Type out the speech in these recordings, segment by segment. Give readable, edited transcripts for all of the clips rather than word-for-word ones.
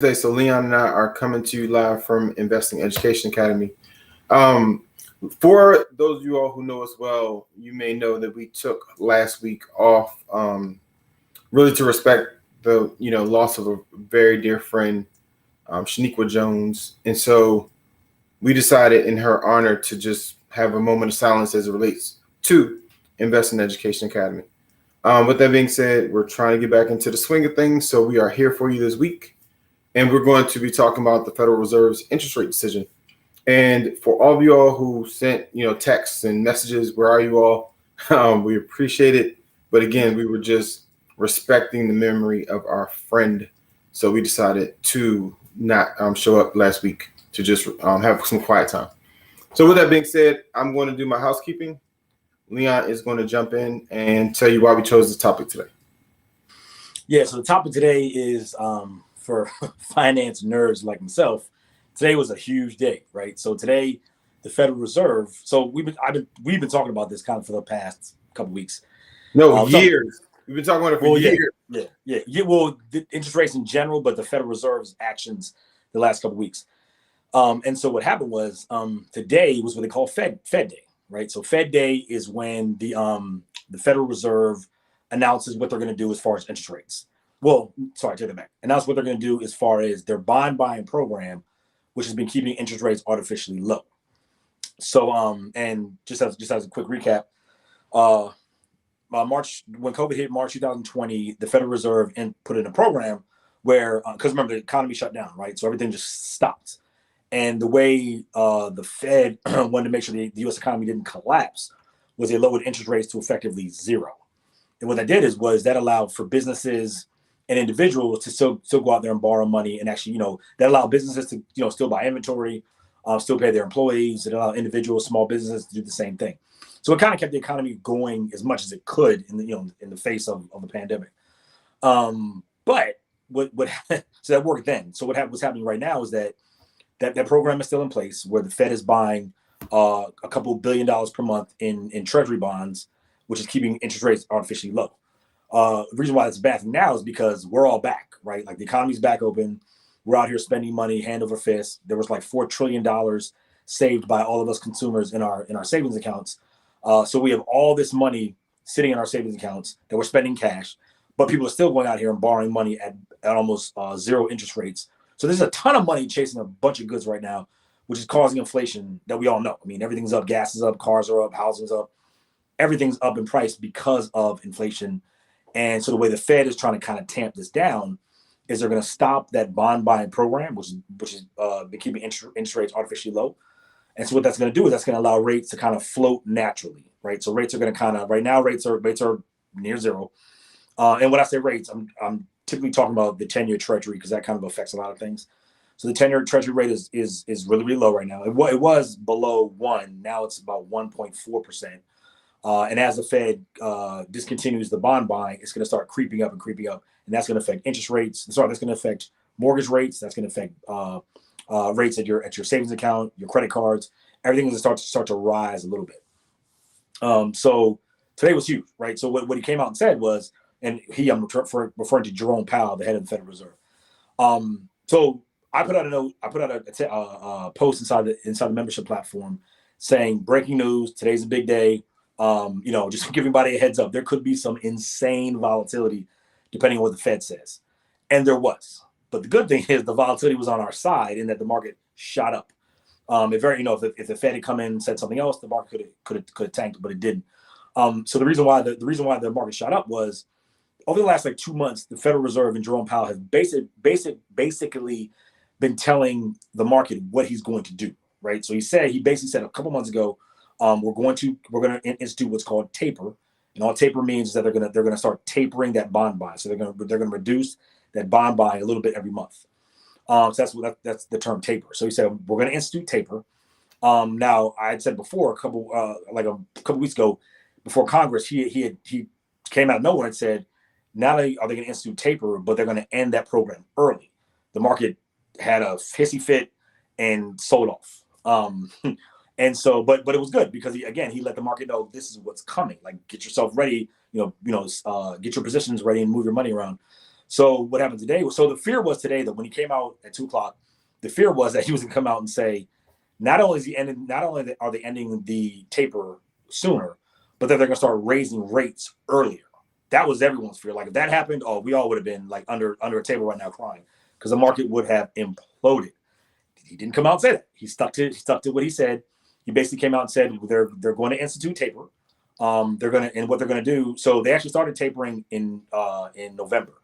Today, so Leon and I are coming to you live from Investing Education Academy. Um, for those of you all who know us well, you may know that we took last week off, really to respect the loss of a very dear friend, Shaniqua Jones, and so we decided in her honor to just have a moment of silence as it relates to Investing Education Academy. With that being said, we're trying to get back into the swing of things, so we are here for you this week. And we're going to be talking about the Federal Reserve's interest rate decision. And for all of you all who sent, texts and messages, where are you all? We appreciate it. But again, we were just respecting the memory of our friend. So we decided to not show up last week to just have some quiet time. So with that being said, I'm going to do my housekeeping. Leon is going to jump in and tell you why we chose this topic today. Yeah, so the topic today is for finance nerds like myself. Today was a huge day, right? So today, the Federal Reserve. So we've been talking about this kind of for the past couple weeks. No, years. We've been talking about it for years. Yeah. Well, the interest rates in general, but the Federal Reserve's actions the last couple weeks. And so what happened was today was what they call Fed Day, right? So Fed Day is when the Federal Reserve announces what they're going to do as far as interest rates. Well, sorry, take that back. Announce what they're going to do as far as their bond buying program, which has been keeping interest rates artificially low. So, and just as a quick recap, March, when COVID hit March 2020, the Federal Reserve put in a program where, because remember the economy shut down, right? So everything just stopped. And the way the Fed wanted to make sure the U.S. economy didn't collapse was they lowered interest rates to effectively zero. And what that did was that allowed for businesses and individuals to still go out there and borrow money, and actually, that allowed businesses to, still buy inventory, still pay their employees. It allowed individuals, small businesses to do the same thing. So it kind of kept the economy going as much as it could in the face of the pandemic. But what so that worked then. So what's happening right now is that program is still in place, where the Fed is buying a couple $1 billion per month in treasury bonds, which is keeping interest rates artificially low. The reason why it's a bad thing now is because we're all back, right? Like the economy's back open. We're out here spending money hand over fist. There was like $4 trillion saved by all of us consumers in our savings accounts. So we have all this money sitting in our savings accounts that we're spending cash, but people are still going out here and borrowing money at almost zero interest rates. So there's a ton of money chasing a bunch of goods right now, which is causing inflation that we all know. I mean, everything's up, gas is up, cars are up, housing's up. Everything's up in price because of inflation. And so the way the Fed is trying to kind of tamp this down is they're going to stop that bond buying program, which is been keeping interest rates artificially low. And so what that's going to do is that's going to allow rates to kind of float naturally, right? So rates are going to kind of, right now rates are near zero. And when I say rates, I'm typically talking about the 10-year treasury, because that kind of affects a lot of things. So the 10-year treasury rate is really, really low right now. It was below 1. Now it's about 1.4%. And as the Fed discontinues the bond buying, it's going to start creeping up, and that's going to affect interest rates. That's going to affect mortgage rates. That's going to affect rates at your savings account, your credit cards. Everything is going to start to rise a little bit. So today was huge, right? So what he came out and said was, and I'm referring to Jerome Powell, the head of the Federal Reserve. So I put out a note. I put out a post inside the membership platform saying, breaking news. Today's a big day. Just to give everybody a heads up, there could be some insane volatility depending on what the Fed says. And there was. But the good thing is the volatility was on our side in that the market shot up. If the Fed had come in and said something else, the market could have tanked, but it didn't. So the reason why the market shot up was over the last 2 months, the Federal Reserve and Jerome Powell have basically been telling the market what he's going to do, right? So he basically said a couple months ago, we're going to institute what's called taper, and all taper means is that they're going to start tapering that bond buy. So they're going to reduce that bond buy a little bit every month. So that's the term taper. So he said we're going to institute taper. Now I had said before a couple weeks ago, before Congress, he came out of nowhere and said, not only are they going to institute taper, but they're going to end that program early. The market had a hissy fit and sold off. And so, but it was good because he let the market know this is what's coming. Like, get yourself ready, get your positions ready and move your money around. So what happened today was, so the fear was today that when he came out at 2:00, the fear was that he was going to come out and say, not only are they ending the taper sooner, but that they're going to start raising rates earlier. That was everyone's fear. Like if that happened, oh, we all would have been like under a table right now crying because the market would have imploded. He didn't come out and say that. He stuck to what he said. He basically came out and said they're going to institute taper. They're going to, and what they're going to do. So they actually started tapering in November.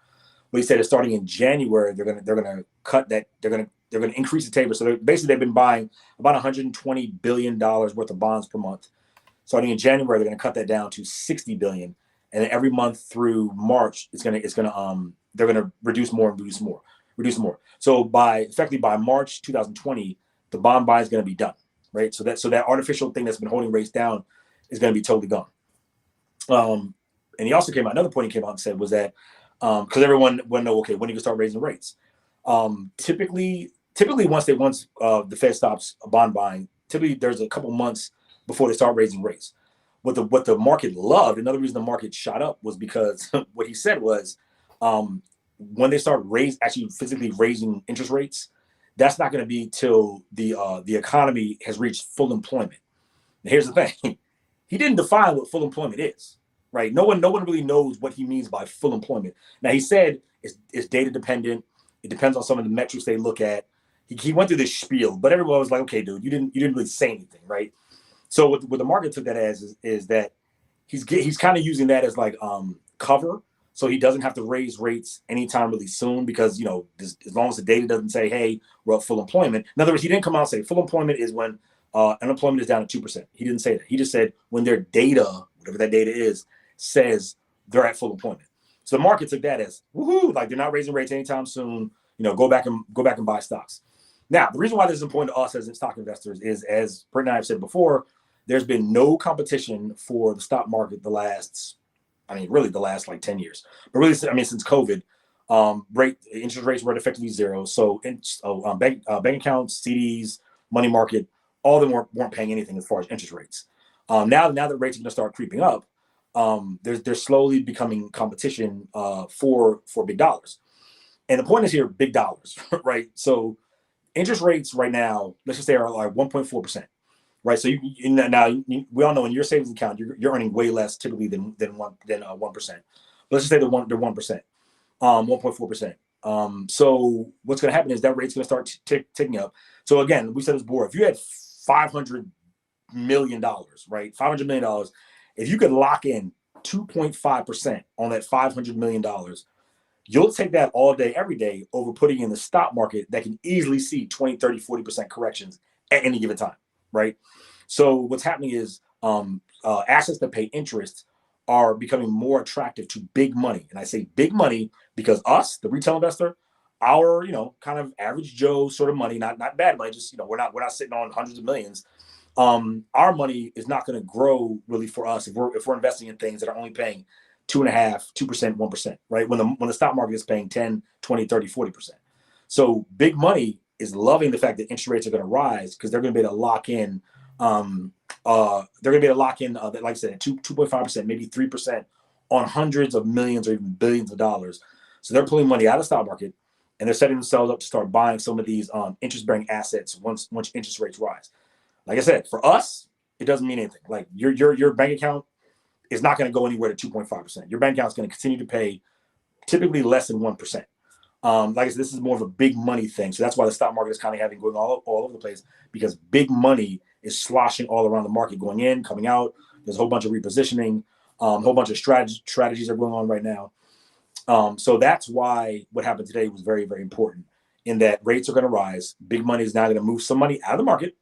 What he said is starting in January, they're going to cut that. They're going to increase the taper. So they've been buying about $120 billion worth of bonds per month. Starting in January, they're going to cut that down to $60 billion, and then every month through March, they're going to reduce more. So effectively by March 2020, the bond buy is going to be done, right? So that artificial thing that's been holding rates down is going to be totally gone. And he also came out. Another point he came out and said was that because everyone want to know, okay, when you can start raising rates. Typically, once the Fed stops bond buying, typically there's a couple months before they start raising rates. What the market loved, another reason the market shot up was because what he said was when they start actually physically raising interest rates, that's not going to be till the economy has reached full employment. And here's the thing. He didn't define what full employment is, right? No one really knows what he means by full employment. Now he said it's data dependent. It depends on some of the metrics they look at. He went through this spiel, but everyone was like, okay, dude, you didn't really say anything, right? So what the market took that as is that he's kind of using that as like cover, so he doesn't have to raise rates anytime really soon because as long as the data doesn't say, hey, we're at full employment. In other words, he didn't come out and say full employment is when unemployment is down to 2%. He didn't say that. He just said when their data, whatever that data is, says they're at full employment. So the market took that as woohoo, like they're not raising rates anytime soon. Go back and buy stocks. Now, the reason why this is important to us as stock investors is, as Brent and I have said before, there's been no competition for the stock market the last like 10 years. But really, since COVID, interest rates were effectively zero. So bank accounts, CDs, money market, all of them weren't paying anything as far as interest rates. Now that rates are going to start creeping up, there's slowly becoming competition for big dollars. And the point is here, big dollars, right? So interest rates right now, let's just say are like 1.4%, right? So we all know in your savings account, you're earning way less typically than 1%. But let's just say they're 1%, 1.4%. So what's going to happen is that rate's going to start ticking up. So again, we said this before, if you had $500 million, right? $500 million, if you could lock in 2.5% on that $500 million, you'll take that all day, every day over putting in the stock market that can easily see 20, 30, 40% corrections at any given time, right? So what's happening is assets that pay interest are becoming more attractive to big money. And I say big money because us, the retail investor, our, kind of average Joe sort of money, not bad money, just, we're not sitting on hundreds of millions. Our money is not going to grow really for us if we're investing in things that are only paying 2.5%, 2%, 1%, right? When the stock market is paying 10, 20, 30, 40%. So big money is loving the fact that interest rates are going to rise because they're going to be able to lock in, like I said, 2.5%, maybe 3% on hundreds of millions or even billions of dollars. So they're pulling money out of the stock market and they're setting themselves up to start buying some of these interest-bearing assets once interest rates rise. Like I said, for us, it doesn't mean anything. Like your bank account is not going to go anywhere to 2.5%. Your bank account is going to continue to pay typically less than 1%. Like I said, this is more of a big money thing. So that's why the stock market is kind of having going all over the place because big money is sloshing all around the market, going in, coming out. There's a whole bunch of repositioning, a whole bunch of strategies are going on right now. So that's why what happened today was very, very important in that rates are going to rise. Big money is now going to move some money out of the market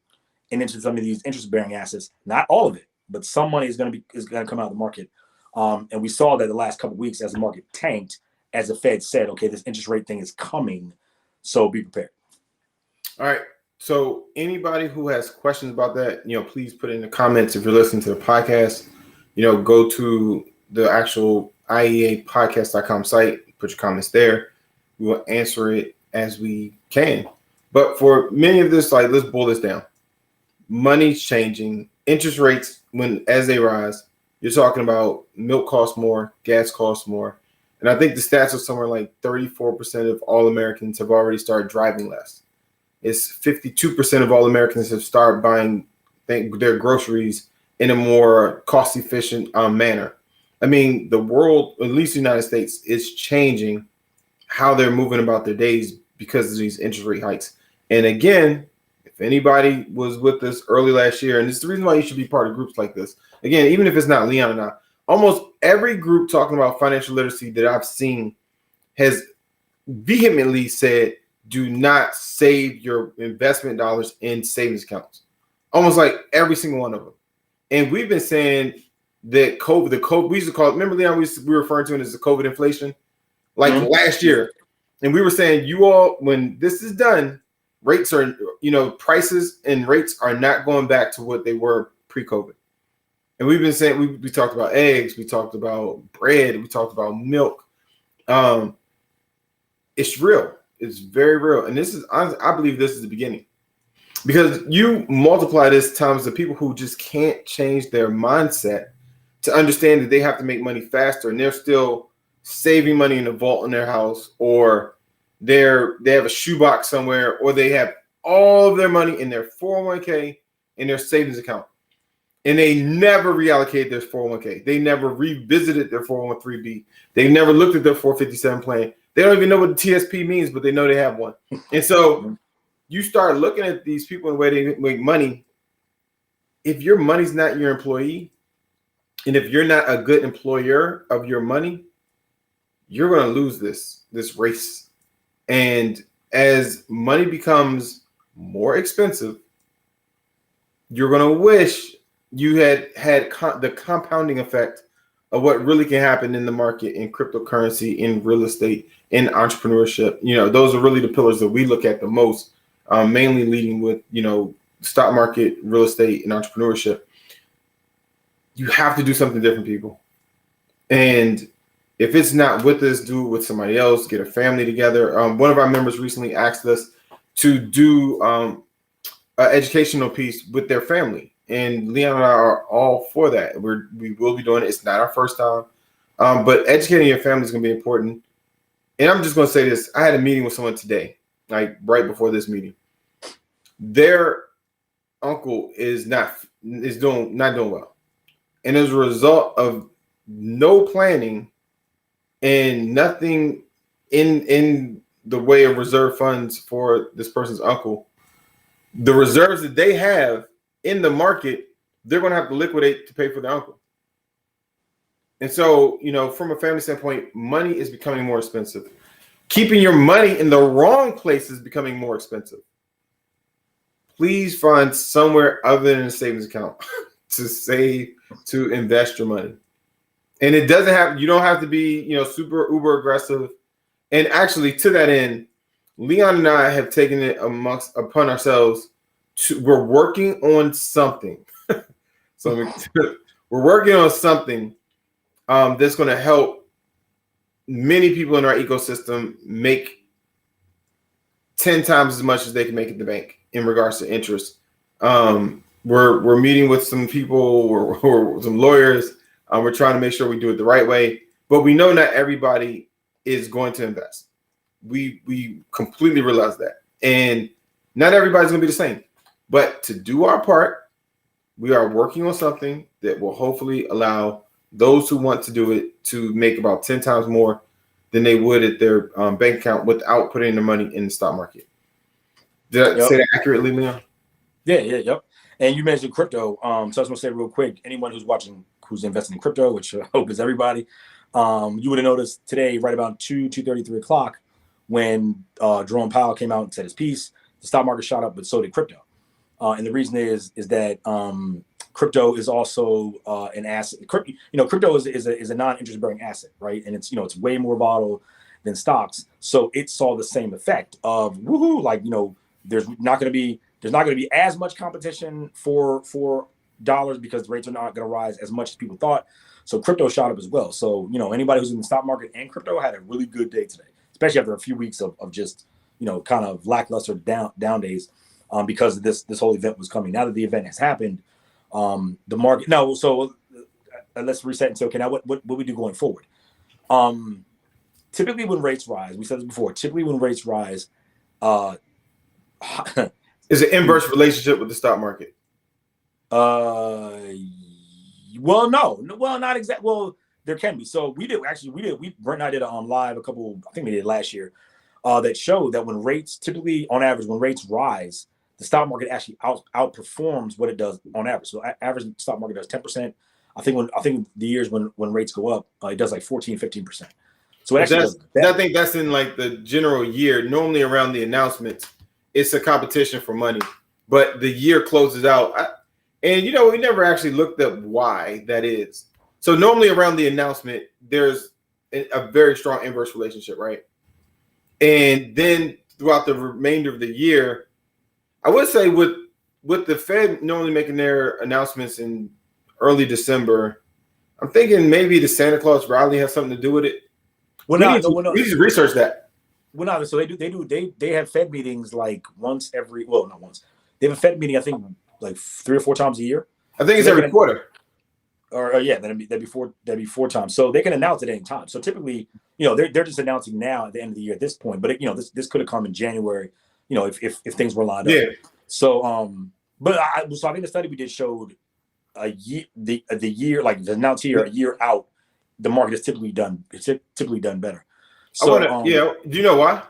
and into some of these interest-bearing assets. Not all of it, but some money is going to come out of the market. And we saw that the last couple of weeks as the market tanked, as the Fed said, okay, this interest rate thing is coming, so be prepared. All right. So anybody who has questions about that, please put it in the comments. If you're listening to the podcast, go to the actual IEApodcast.com site, put your comments there. We will answer it as we can. But for many of this, let's boil this down. Money's changing. Interest rates, as they rise, you're talking about milk costs more, gas costs more. And I think the stats are somewhere like 34% of all Americans have already started driving less. It's 52% of all Americans have started buying their groceries in a more cost-efficient manner. I mean, the world, at least the United States, is changing how they're moving about their days because of these interest rate hikes. And again, if anybody was with us early last year, and it's the reason why you should be part of groups like this. Again, even if it's not Leon and I, almost every group talking about financial literacy that I've seen has vehemently said, do not save your investment dollars in savings accounts. Almost like every single one of them. And we've been saying that COVID, we used to call it, remember Leon, we were referring to it as the COVID inflation, like last year. And we were saying, you all, when this is done, rates are, prices and rates are not going back to what they were pre-COVID. And we've been saying, we talked about eggs, we talked about bread, we talked about milk. It's real. It's very real. And this is, I believe this is the beginning. Because you multiply this times the people who just can't change their mindset to understand that they have to make money faster, and they're still saving money in a vault in their house, or they have a shoebox somewhere, or they have all of their money in their 401k in their savings account. And they never reallocated their 401k. They never revisited their 401(b). They never looked at their 457 plan. They don't even know what the TSP means, but they know they have one. And so you start looking at these people and the way they make money. If your money's not your employee, and if you're not a good employer of your money, you're going to lose this race. And as money becomes more expensive, you're going to wish you had the compounding effect of what really can happen in the market, in cryptocurrency, in real estate, in entrepreneurship. Those are really the pillars that we look at the most, mainly leading with, stock market, real estate, and entrepreneurship. You have to do something different, people. And if it's not with us, do it with somebody else, get a family together. One of our members recently asked us to do an educational piece with their family. And Leon and I are all for that. We will be doing it. It's not our first time. But educating your family is going to be important. And I'm just going to say this. I had a meeting with someone today, like right before this meeting. Their uncle is not doing well. And as a result of no planning and nothing in the way of reserve funds for this person's uncle, the reserves that they have in the market, they're going to have to liquidate to pay for their uncle. And so, from a family standpoint, money is becoming more expensive. Keeping your money in the wrong place is becoming more expensive. Please find somewhere other than a savings account to save, to invest your money. And you don't have to be, super uber aggressive. And actually, to that end, Leon and I have taken it upon ourselves we're working on something. So we're working on something that's going to help many people in our ecosystem make 10 times as much as they can make at the bank in regards to interest. We're meeting with some people, or some lawyers. We're trying to make sure we do it the right way, but we know not everybody is going to invest. We completely realize that, and not everybody's going to be the same. But to do our part, we are working on something that will hopefully allow those who want to do it to make about 10 times more than they would at their bank account without putting their money in the stock market. Did I say that accurately, Leon? Yeah. And you mentioned crypto. So I was going to say real quick, anyone who's watching, who's investing in crypto, which I hope is everybody, you would have noticed today, right about 2:30, 3 o'clock, when Jerome Powell came out and said his piece, the stock market shot up, but so did crypto. And the reason is that crypto is also an asset. Crypto is a non-interest bearing asset, right? And it's way more volatile than stocks. So it saw the same effect of woohoo, like there's not going to be as much competition for dollars because the rates are not going to rise as much as people thought. So crypto shot up as well. So anybody who's in the stock market and crypto had a really good day today, especially after a few weeks of just kind of lackluster down days. Because this whole event was coming. Now that the event has happened, the market. No, so let's reset and say, okay, now what we do going forward? typically when rates rise, we said this before. Typically when rates rise, uh, is an inverse relationship with the stock market. Well, no, well, not exactly. Well, there can be. So we Brent and I did a live I think we did last year, that showed that when rates typically on average, when rates rise, the stock market actually outperforms what it does on average. So average stock market does 10%. I think the years when rates go up, it does like 14-15%. So it actually does better. I think that's in like the general year. Normally around the announcements, it's a competition for money, but the year closes out. And, we never actually looked up why that is. So normally around the announcement, there's a very strong inverse relationship, right? And then throughout the remainder of the year, I would say with the Fed normally making their announcements in early December, I'm thinking maybe the Santa Claus rally has something to do with it. We need to research that. Well, no, so they have Fed meetings like not once. They have a Fed meeting, I think, like 3 or 4 times a year. I think it's every quarter. Or yeah, that'd be 4 times. So they can announce at any time. So typically, they're just announcing now at the end of the year at this point. But this could have come in January, if things were lined up. Yeah. So I think the study we did showed the year, like the announced year, a year out, the market is typically done. It's typically done better. So do you know why?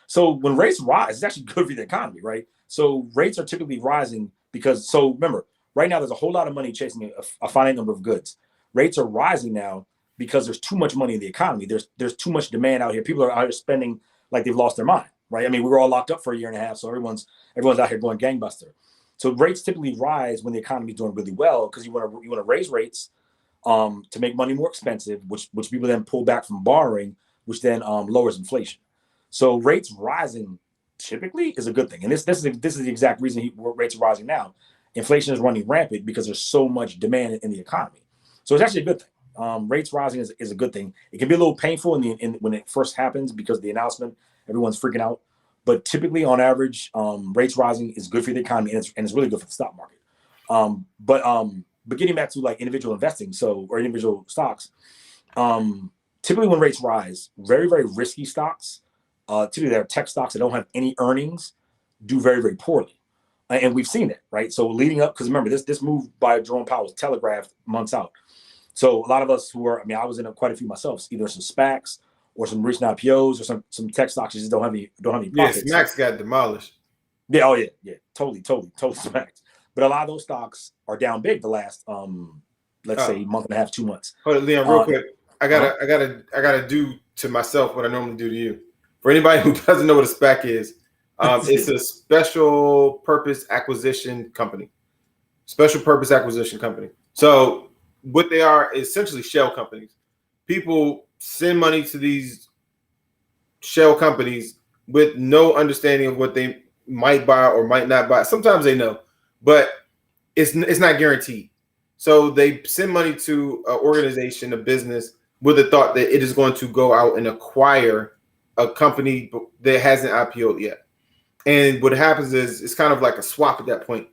So when rates rise, it's actually good for the economy, right? So rates are typically rising because, so remember, right now there's a whole lot of money chasing a finite number of goods. Rates are rising now because there's too much money in the economy. There's too much demand out here. People are out here spending like they've lost their mind, right? I mean, we were all locked up for a year and a half, so everyone's out here going gangbuster. So rates typically rise when the economy is doing really well because you want to raise rates to make money more expensive, which people then pull back from borrowing, which then lowers inflation. So rates rising typically is a good thing, and this is the exact reason rates are rising now. Inflation is running rampant because there's so much demand in the economy. So it's actually a good thing. Rates rising is a good thing. It can be a little painful when it first happens because of the announcement, everyone's freaking out. But typically, on average, rates rising is good for the economy, and it's really good for the stock market. But getting back to like individual investing, or individual stocks, typically when rates rise, very, very risky stocks, typically they're tech stocks that don't have any earnings, do very, very poorly. And we've seen it, right? So leading up, because remember, this move by Jerome Powell was telegraphed months out. So a lot of us I was in quite a few myself, either some SPACs or some recent IPOs or some tech stocks that just don't have any profits. Yeah, SPACs got demolished. Yeah, oh yeah, totally smacked. But a lot of those stocks are down big the last let's say month and a half, 2 months. Hold on, Leon, real quick. I gotta do to myself what I normally do to you. For anybody who doesn't know what a SPAC is, it's a special purpose acquisition company. Special purpose acquisition company. So what they are is essentially shell companies. People send money to these shell companies with no understanding of what they might buy or might not buy. Sometimes they know, but it's not guaranteed. So they send money to an organization, a business, with the thought that it is going to go out and acquire a company that hasn't IPO'd yet. And what happens is it's kind of like a swap at that point.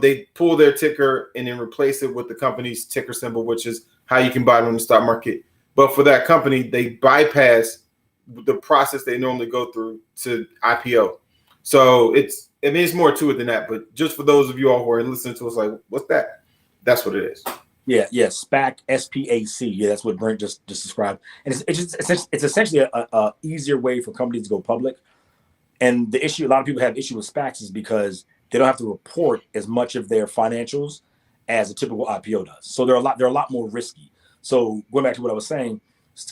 They pull their ticker and then replace it with the company's ticker symbol, which is how you can buy it on the stock market. But for that company, they bypass the process they normally go through to IPO. So it's more to it than that. But just for those of you all who are listening to us, like, what's that? That's what it is. Yeah, SPAC, SPAC. Yeah, that's what Brent just described. And it's essentially a easier way for companies to go public. And the issue, a lot of people have issue with SPACs is because they don't have to report as much of their financials as a typical IPO does. So they're a lot more risky. So going back to what I was saying,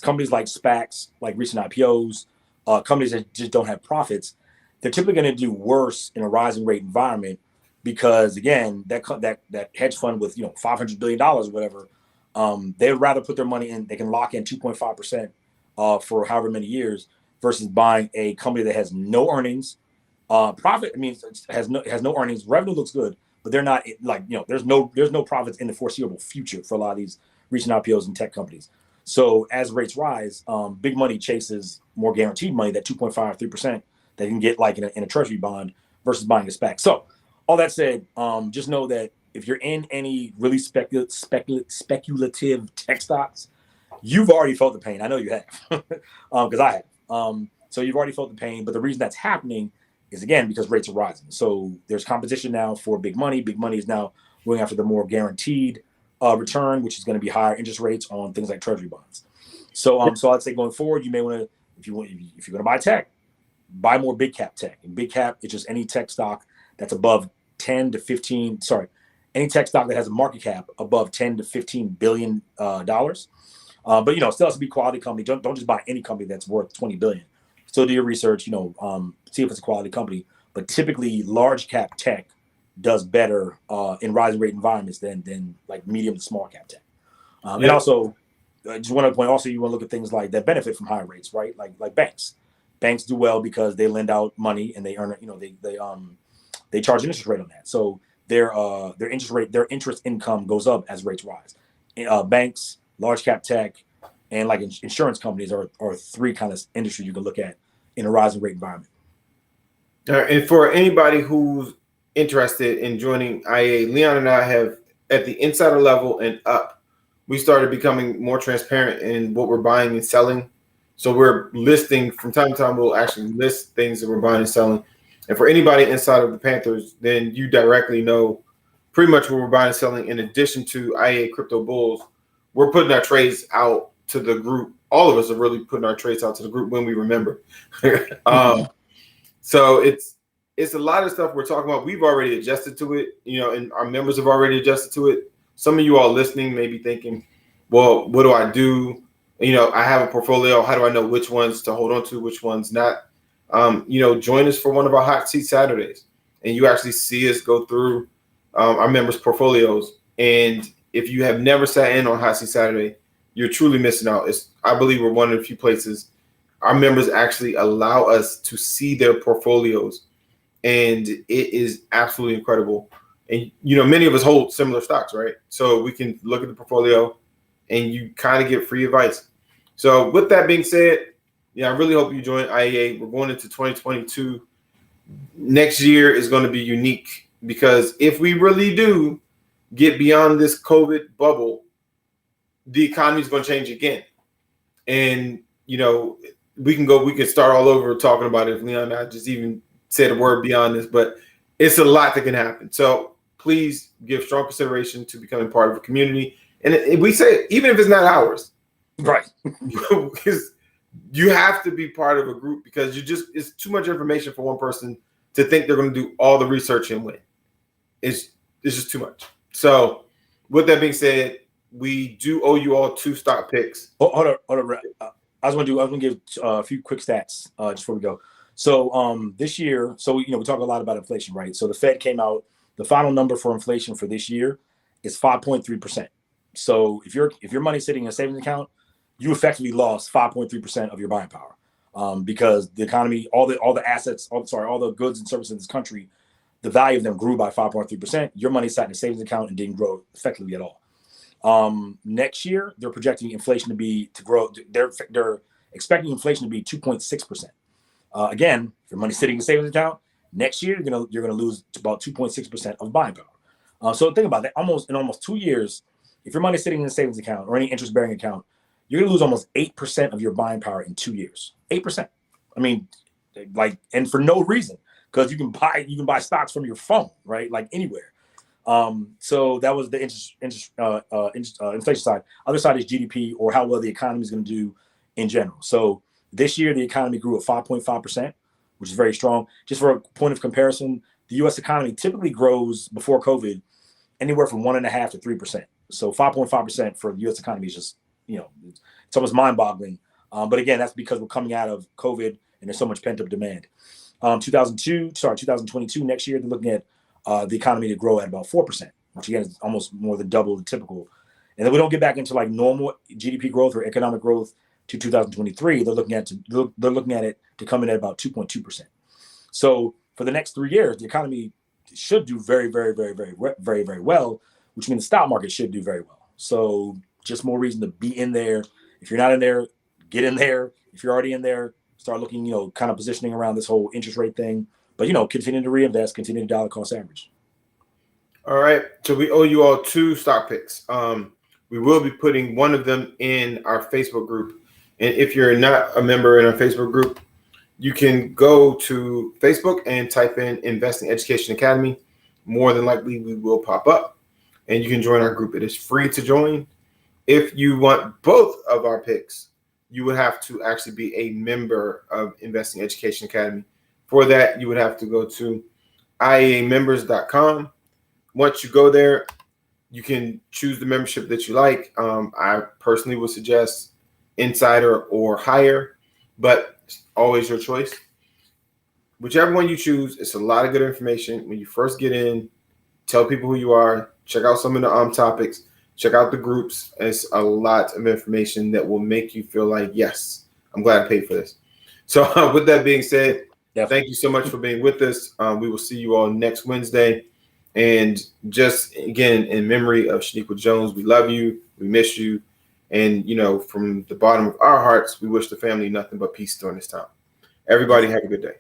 companies like SPACs, like recent IPOs, companies that just don't have profits, they're typically going to do worse in a rising rate environment because, again, that hedge fund with $500 billion or whatever, they'd rather put their money in. They can lock in 2.5% for however many years versus buying a company that has no earnings. Profit, I mean, has no earnings. Revenue looks good, but they're not there's no profits in the foreseeable future for a lot of these recent IPOs and tech companies. So as rates rise, big money chases more guaranteed money, that 2.5, 3% they can get like in a treasury bond versus buying a SPAC. So all that said, just know that if you're in any really speculative tech stocks, you've already felt the pain. I know you have, because I have. So you've already felt the pain, but the reason that's happening is again because rates are rising. So there's competition now for big money. Big money is now going after the more guaranteed return, which is going to be higher interest rates on things like treasury bonds. So I'd say going forward, you may want to, if you're going to buy tech, buy more big cap tech. And big cap, it's just any tech stock that's above 10 to 15. Sorry, any tech stock that has a market cap above 10 to 15 billion dollars. But still has to be quality company. Don't just buy any company that's worth 20 billion. Still do your research. See if it's a quality company. But typically, large cap tech does better in rising rate environments than like medium to small cap tech. And also, just one other point. Also, you want to look at things like that benefit from higher rates, right? Like banks. Banks do well because they lend out money and they earn it. They charge an interest rate on that. So their interest income goes up as rates rise. Banks, large cap tech, and like insurance companies are three kind of industries you can look at in a rising rate environment. And for anybody who's interested in joining IA, Leon and I have, at the insider level and up, we started becoming more transparent in what we're buying and selling. So we're listing from time to time. We'll actually list things that we're buying and selling. And for anybody inside of the Panthers, then you directly know pretty much what we're buying and selling. In addition to IA Crypto Bulls, we're putting our trades out to the group. All of us are really putting our trades out to the group when we remember. So it's a lot of stuff we're talking about. We've already adjusted to it, and our members have already adjusted to it. Some of you all listening may be thinking, well, what do I do? I have a portfolio. How do I know which ones to hold on to, which ones not? Join us for one of our hot seat Saturdays, and you actually see us go through our members' portfolios. And if you have never sat in on hot seat Saturday, you're truly missing out. I believe we're one of the few places our members actually allow us to see their portfolios, and it is absolutely incredible. And many of us hold similar stocks, right? So we can look at the portfolio, and you kind of get free advice. So with that being said, I really hope you join IEA. We're going into 2022. Next year is going to be unique because if we really do get beyond this COVID bubble, the economy is going to change again. And, we can start all over talking about it if Leon and I just even said a word beyond this, but it's a lot that can happen. So please give strong consideration to becoming part of a community. And we say, even if it's not ours, right? Because you have to be part of a group because it's too much information for one person to think they're going to do all the research and win. It's just too much. So with that being said, we do owe you all 2 stock picks. Hold on. I was going to give a few quick stats just before we go. So this year, we talk a lot about inflation, right? So the Fed came out. The final number for inflation for this year is 5.3%. So if your money's sitting in a savings account, you effectively lost 5.3% of your buying power because the economy, all the assets, all the goods and services in this country, the value of them grew by 5.3%. Your money sat in a savings account and didn't grow effectively at all. Next year, they're projecting inflation to grow. They're expecting inflation to be 2.6%. Again, if your money's sitting in a savings account, next year you're gonna lose about 2.6% of buying power. So think about that. In almost 2 years, if your money's sitting in a savings account or any interest-bearing account, you're gonna lose almost 8% of your buying power in 2 years. 8%. I mean, and for no reason, because you can buy stocks from your phone, right? Like anywhere. So that was the inflation side. Other side is GDP, or how well the economy is going to do in general. So this year, the economy grew at 5.5%, which is very strong. Just for a point of comparison, the U.S. economy typically grows before COVID anywhere from 1.5% to 3%. So 5.5% for the U.S. economy is just, it's almost mind-boggling. But again, that's because we're coming out of COVID and there's so much pent-up demand. 2022, next year, they're looking at the economy to grow at about 4%, which again is almost more than double the typical. And then we don't get back into like normal GDP growth or economic growth to 2023. They're looking at it to come in at about 2.2%. So for the next 3 years, the economy should do very, very, very, very, very, very well, which means the stock market should do very well. So just more reason to be in there. If you're not in there, get in there. If you're already in there, start looking, kind of positioning around this whole interest rate thing. But, continue to reinvest, continue to dollar cost average. All right. So we owe you all 2 stock picks. We will be putting one of them in our Facebook group. And if you're not a member in our Facebook group, you can go to Facebook and type in Investing Education Academy. More than likely, we will pop up and you can join our group. It is free to join. If you want both of our picks, you would have to actually be a member of Investing Education Academy. For that, you would have to go to iamembers.com. Once you go there, you can choose the membership that you like. I personally would suggest Insider or Higher, but it's always your choice. Whichever one you choose, it's a lot of good information. When you first get in, tell people who you are, check out some of the topics, check out the groups. It's a lot of information that will make you feel like, yes, I'm glad I paid for this. So with that being said, Thank you so much for being with us. We will see you all next Wednesday. And just again, in memory of Shaniqua Jones, we love you, we miss you. And, from the bottom of our hearts, we wish the family nothing but peace during this time. Everybody have a good day.